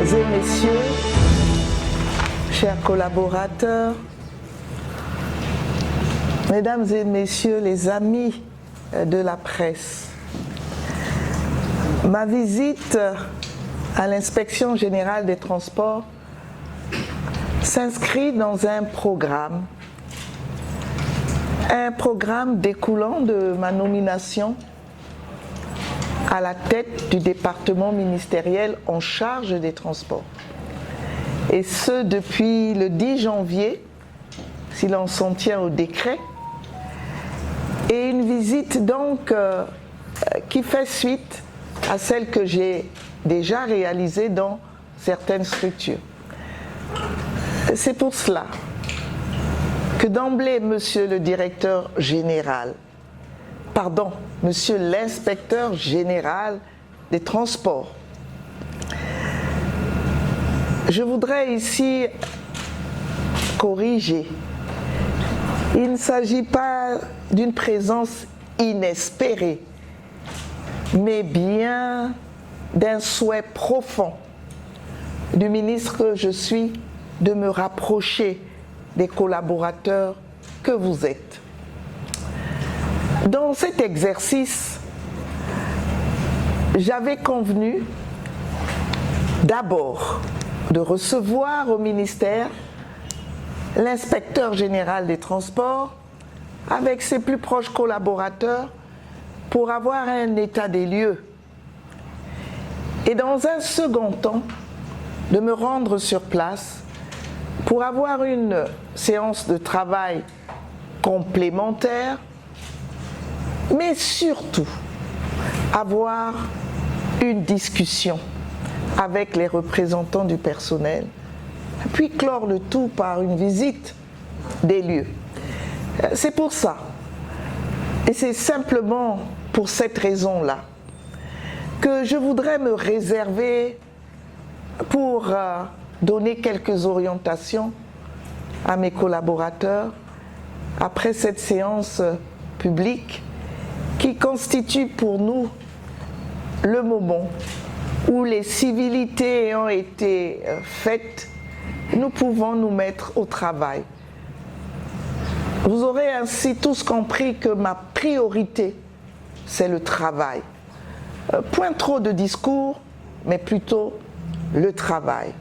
et messieurs, chers collaborateurs, mesdames et messieurs les amis de la presse, ma visite à l'inspection générale des transports s'inscrit dans un programme découlant de ma nomination à la tête du département ministériel en charge des transports. Et ce, depuis le 10 janvier, si l'on s'en tient au décret, et une visite donc qui fait suite à celle que j'ai déjà réalisée dans certaines structures. C'est pour cela que d'emblée, monsieur le directeur général, monsieur l'inspecteur général des transports, je voudrais ici corriger. Il ne s'agit pas d'une présence inespérée, mais bien d'un souhait profond du ministre que je suis de me rapprocher des collaborateurs que vous êtes. Dans cet exercice, j'avais convenu d'abord de recevoir au ministère l'inspecteur général des transports avec ses plus proches collaborateurs pour avoir un état des lieux. Et dans un second temps, de me rendre sur place pour avoir une séance de travail complémentaire, mais surtout avoir une discussion avec les représentants du personnel, puis clore le tout par une visite des lieux. C'est pour ça, et c'est simplement pour cette raison-là, que je voudrais me réserver pour donner quelques orientations à mes collaborateurs après cette séance publique qui constitue pour nous le moment où les civilités ayant été faites, nous pouvons nous mettre au travail. Vous aurez ainsi tous compris que ma priorité, c'est le travail. Point trop de discours, mais plutôt le travail.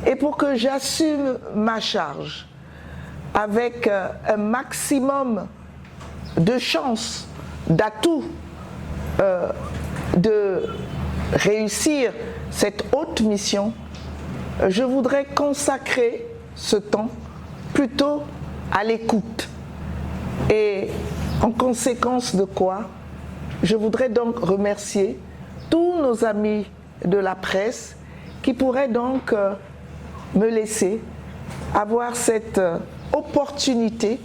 Et pour que j'assume ma charge avec un maximum de chances, d'atouts, de réussir cette haute mission, je voudrais consacrer ce temps plutôt à l'écoute. Et en conséquence de quoi, je voudrais donc remercier tous nos amis de la presse qui pourraient donc me laisser avoir cette opportunité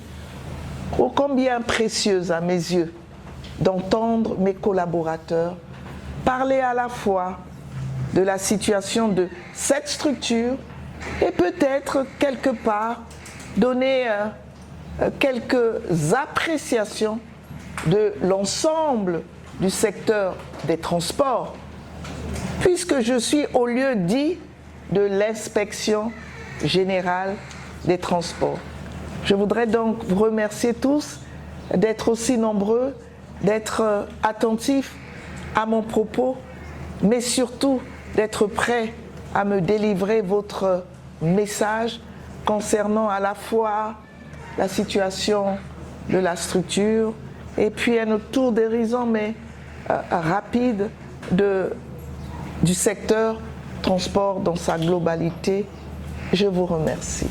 ô combien précieuse à mes yeux d'entendre mes collaborateurs parler à la fois de la situation de cette structure et peut-être quelque part donner quelques appréciations de l'ensemble du secteur des transports, puisque je suis au lieu dit de l'inspection générale des transports. Je voudrais donc vous remercier tous d'être aussi nombreux, d'être attentifs à mon propos, mais surtout d'être prêts à me délivrer votre message concernant à la fois la situation de la structure et puis un tour d'horizon, mais rapide, du secteur transport dans sa globalité. Je vous remercie.